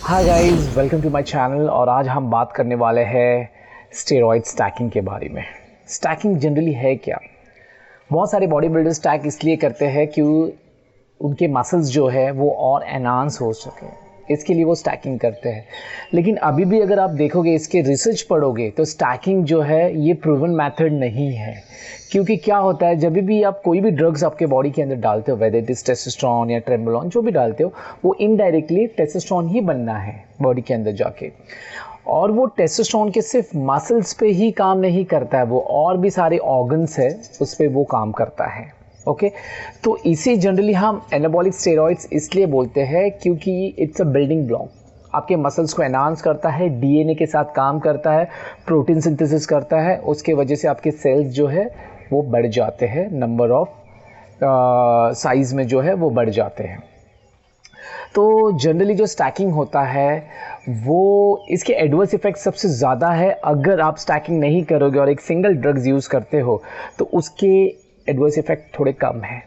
Hi guys, welcome to my channel. और आज हम बात करने वाले हैं स्टेरॉइड स्टैकिंग के बारे में। स्टैकिंग जनरली है क्या? बहुत सारे बॉडी बिल्डर स्टैक इसलिए करते हैं कि उनके मसल्स जो है वो और एनहांस हो सके, इसके लिए वो स्टैकिंग करते हैं। लेकिन अभी भी अगर आप देखोगे, इसके रिसर्च पढ़ोगे, तो स्टैकिंग जो है ये प्रूवन मेथड नहीं है। क्योंकि क्या होता है, जब भी आप कोई भी ड्रग्स आपके बॉडी के अंदर डालते हो, वेदर इट इज टेस्टोस्टेरोन या ट्रेमोलोन, जो भी डालते हो, वो इनडायरेक्टली टेस्टोस्टेरोन ही बनना है बॉडी के अंदर जाके। और वो टेस्टोस्टेरोन के सिर्फ मसल्स पे ही काम नहीं करता है, वो और भी सारे ऑर्गन्स है उस पर वो काम करता है। ओके तो इसे जनरली हम एनाबॉलिक स्टेरॉइड्स इसलिए बोलते हैं क्योंकि इट्स अ बिल्डिंग ब्लॉक। आपके मसल्स को एनहांस करता है, डीएनए के साथ काम करता है, प्रोटीन सिंथेसिस करता है, उसके वजह से आपके सेल्स जो है वो बढ़ जाते हैं, नंबर ऑफ साइज में जो है वो बढ़ जाते हैं। तो जनरली जो स्टैकिंग होता है वो इसके एडवर्स इफेक्ट सबसे ज़्यादा है। अगर आप स्टैकिंग नहीं करोगे और एक सिंगल ड्रग्स यूज़ करते हो तो उसके एडवर्स इफेक्ट थोड़े कम हैं।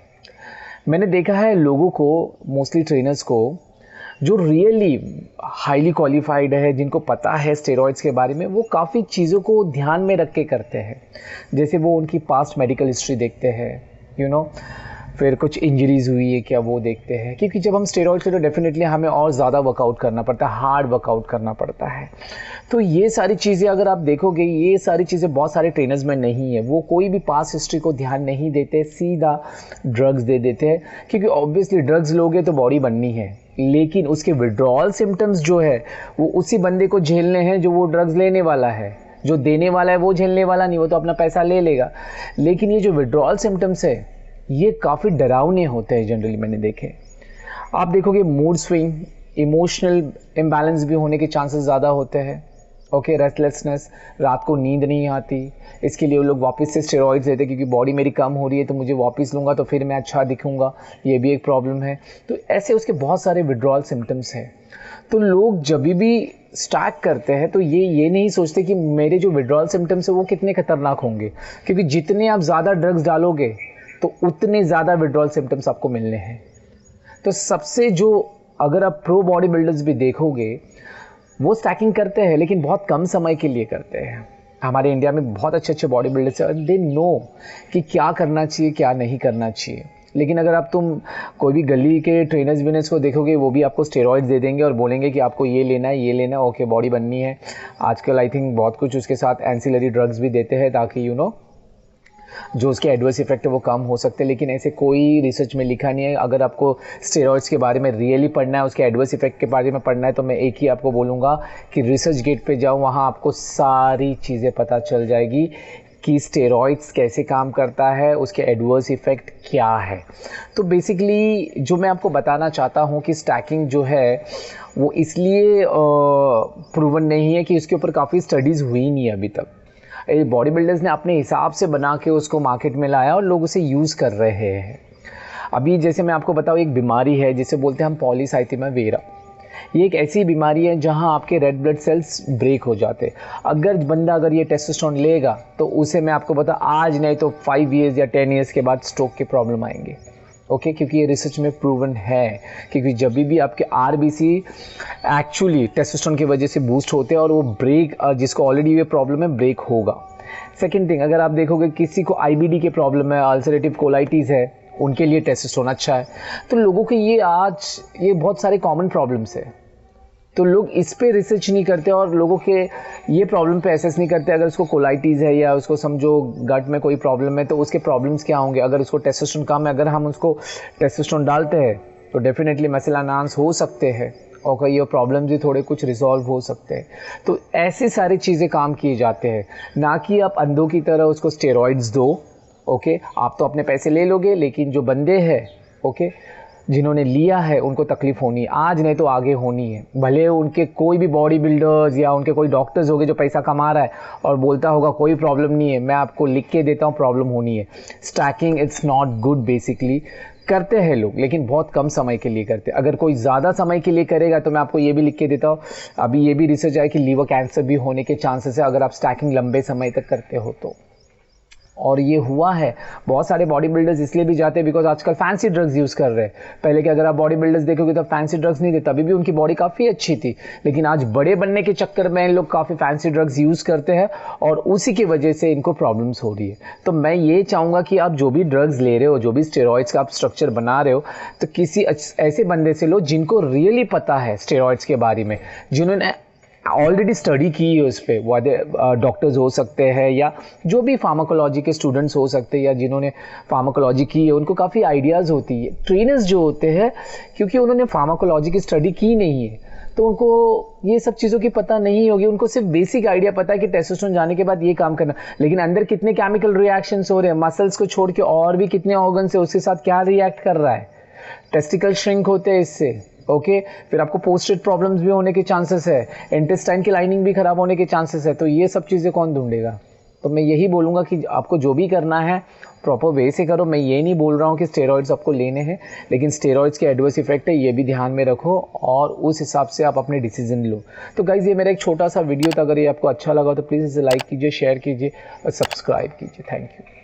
मैंने देखा है लोगों को, मोस्टली ट्रेनर्स को, जो रियली हाईली क्वालिफाइड है, जिनको पता है स्टेरॉइड्स के बारे में, वो काफ़ी चीज़ों को ध्यान में रख के करते हैं। जैसे वो उनकी पास्ट मेडिकल हिस्ट्री देखते हैं, फिर कुछ इंजरीज हुई है क्या वो देखते हैं। क्योंकि जब हम स्टेरॉइड्स के तो डेफिनेटली हमें और ज़्यादा वर्कआउट करना पड़ता है, हार्ड वर्कआउट करना पड़ता है। तो ये सारी चीज़ें अगर आप देखोगे, ये सारी चीज़ें बहुत सारे ट्रेनर्स में नहीं है। वो कोई भी पास्ट हिस्ट्री को ध्यान नहीं देते, सीधा ड्रग्स दे देते हैं। क्योंकि ऑब्वियसली ड्रग्स लोगे तो बॉडी बननी है, लेकिन उसके विड्रॉल सिम्टम्स जो है वो उसी बंदे को झेलने हैं जो वो ड्रग्स लेने वाला है। जो देने वाला है वो झेलने वाला नहीं, वो तो अपना पैसा ले लेगा। लेकिन ये जो विड्रॉल सिम्टम्स है ये काफ़ी डरावने होते हैं जनरली, मैंने देखे। आप देखोगे मूड स्विंग, इमोशनल इम्बैलेंस भी होने के चांसेस ज़्यादा होते हैं। ओके, रेस्टलेसनेस, रात को नींद नहीं आती, इसके लिए वो लोग वापस से स्टेरॉइड्स लेते हैं क्योंकि बॉडी मेरी कम हो रही है तो मुझे वापस लूँगा तो फिर मैं अच्छा दिखूँगा, ये भी एक प्रॉब्लम है। तो ऐसे उसके बहुत सारे विड्रॉल सिम्टम्स हैं। तो लोग जब भी स्टैक करते हैं तो ये नहीं सोचते कि मेरे जो विड्रॉल सिम्टम्स है वो कितने खतरनाक होंगे। क्योंकि जितने आप ज़्यादा ड्रग्स डालोगे तो उतने ज़्यादा विड्रॉल सिम्टम्स आपको मिलने हैं। तो सबसे जो, अगर आप प्रो बॉडी बिल्डर्स भी देखोगे, वो स्टैकिंग करते हैं लेकिन बहुत कम समय के लिए करते हैं। हमारे इंडिया में बहुत अच्छे अच्छे बॉडी बिल्डर्स हैं, दे नो कि क्या करना चाहिए क्या नहीं करना चाहिए। लेकिन अगर आप तुम कोई भी गली के ट्रेनर्स विनर्स को देखोगे, वो भी आपको स्टेरॉइड्स दे देंगे और बोलेंगे कि आपको ये लेना है, ये लेना है, ओके बॉडी बननी है। आजकल आई थिंक बहुत कुछ उसके साथ एंसिलरी ड्रग्स भी देते हैं ताकि जो उसके एडवर्स इफेक्ट है वो कम हो सकते हैं। लेकिन ऐसे कोई रिसर्च में लिखा नहीं है। अगर आपको स्टेरॉइड्स के बारे में रियली पढ़ना है, उसके एडवर्स इफेक्ट के बारे में पढ़ना है, तो मैं एक ही आपको बोलूँगा कि रिसर्च गेट पे जाओ, वहाँ आपको सारी चीज़ें पता चल जाएगी कि स्टेरॉइड्स कैसे काम करता है, उसके एडवर्स इफेक्ट क्या है। तो बेसिकली जो मैं आपको बताना चाहता हूँ कि स्टैकिंग जो है वो इसलिए प्रूवन नहीं है कि उसके ऊपर काफ़ी स्टडीज़ हुई नहीं है अभी तक। बॉडी बिल्डर्स ने अपने हिसाब से बना के उसको मार्केट में लाया और लोग उसे यूज़ कर रहे हैं। अभी जैसे मैं आपको बताऊँ, एक बीमारी है जिसे बोलते हैं हम पॉलीसाइथेमिया वेरा। ये एक ऐसी बीमारी है जहां आपके रेड ब्लड सेल्स ब्रेक हो जाते। अगर ये टेस्टोस्टेरोन लेगा तो उसे मैं आपको बता, आज नहीं तो 5 इयर्स या 10 इयर्स के बाद स्ट्रोक के प्रॉब्लम आएंगे। ओके, क्योंकि ये रिसर्च में प्रूवन है। क्योंकि जब भी आपके आरबीसी एक्चुअली टेस्टोस्टेरोन की वजह से बूस्ट होते हैं और वो ब्रेक, जिसको ऑलरेडी ये प्रॉब्लम है, ब्रेक होगा। सेकेंड थिंग, अगर आप देखोगे किसी को आईबीडी की प्रॉब्लम है, अल्सरेटिव कोलाइटिस है, उनके लिए टेस्टोस्टेरोन अच्छा है। तो लोगों के ये बहुत सारे कॉमन प्रॉब्लम्स है। तो लोग इस पे रिसर्च नहीं करते और लोगों के ये प्रॉब्लम पे एसेस नहीं करते। अगर उसको कोलाइटिस है या उसको समझो गट में कोई प्रॉब्लम है तो उसके प्रॉब्लम्स क्या होंगे। अगर उसको टेस्टोस्टेरोन कम है, अगर हम उसको टेस्टोस्टेरोन डालते हैं तो डेफिनेटली मसल एनहांस हो सकते हैं और ये प्रॉब्लम्स भी थोड़े कुछ रिजॉल्व हो सकते हैं। तो ऐसी सारी चीज़ें काम किए जाते हैं, ना कि आप अंधों की तरह उसको स्टेरॉइड्स दो। ओके, आप तो अपने पैसे ले लोगे, लेकिन जो बंदे हैं ओके जिन्होंने लिया है उनको तकलीफ होनी है, आज नहीं तो आगे होनी है। भले उनके कोई भी बॉडी बिल्डर्स या उनके कोई डॉक्टर्स होंगे जो पैसा कमा रहा है और बोलता होगा कोई प्रॉब्लम नहीं है, मैं आपको लिख के देता हूँ, प्रॉब्लम होनी है। Stacking it's not good. Basically करते हैं लोग, लेकिन बहुत कम समय के लिए करते हैं। अगर कोई ज़्यादा समय के लिए करेगा तो मैं आपको ये भी लिख के देता हूँ, अभी ये भी रिसर्च है कि लीवर कैंसर भी होने के चांसेस है अगर आप स्टैकिंग लंबे समय तक करते हो तो। और ये हुआ है। बहुत सारे बॉडी बिल्डर्स इसलिए भी जाते हैं बिकॉज आजकल फैंसी ड्रग्स यूज़ कर रहे हैं। पहले के अगर आप बॉडी बिल्डर्स देखोगे तो फैंसी ड्रग्स नहीं थे, तभी भी उनकी बॉडी काफ़ी अच्छी थी, लेकिन आज बड़े बनने के चक्कर में इन लोग काफ़ी फैंसी ड्रग्स यूज़ करते हैं और उसी की वजह से इनको प्रॉब्लम्स हो रही है। तो मैं ये चाहूँगा कि आप जो भी ड्रग्स ले रहे हो, जो भी स्टेरॉइड्स का आप स्ट्रक्चर बना रहे हो, तो किसी ऐसे बंदे से लो जिनको रियली पता है स्टेरॉइड्स के बारे में, जिन्होंने ऑलरेडी स्टडी की है उस पर। वो डॉक्टर्स हो सकते हैं या जो भी फार्माकोलॉजी के स्टूडेंट्स हो सकते हैं या जिन्होंने फार्माकोलॉजी की है, उनको काफ़ी आइडियाज़ होती है। ट्रेनर्स जो होते हैं, क्योंकि उन्होंने फार्माकोलॉजी की स्टडी की नहीं है तो उनको ये सब चीज़ों की पता नहीं होगी। उनको सिर्फ बेसिक आइडिया पता है कि टेस्टोस्टेरोन जाने के बाद ये काम करना, लेकिन अंदर कितने केमिकल रिएक्शंस हो रहे हैं, मसल्स को छोड़ के और भी कितने ऑर्गन्स है, उसके साथ क्या रिएक्ट कर रहा है। टेस्टिकल श्रिंक होते हैं इससे, ओके फिर आपको पोस्टेड प्रॉब्लम्स भी होने के चांसेस है, इंटेस्टाइन की लाइनिंग भी खराब होने के चांसेस है। तो ये सब चीज़ें कौन ढूंढेगा? तो मैं यही बोलूँगा कि आपको जो भी करना है प्रॉपर वे से करो। मैं ये नहीं बोल रहा हूँ कि स्टेरॉइड्स आपको लेने हैं, लेकिन स्टेरॉइड्स के एडवर्स इफेक्ट है ये भी ध्यान में रखो और उस हिसाब से आप अपने डिसीजन लो। तो गाइज़ ये मेरा एक छोटा सा वीडियो था, अगर ये आपको अच्छा लगा तो प्लीज़ इसे लाइक कीजिए, शेयर कीजिए और सब्सक्राइब कीजिए। Thank you.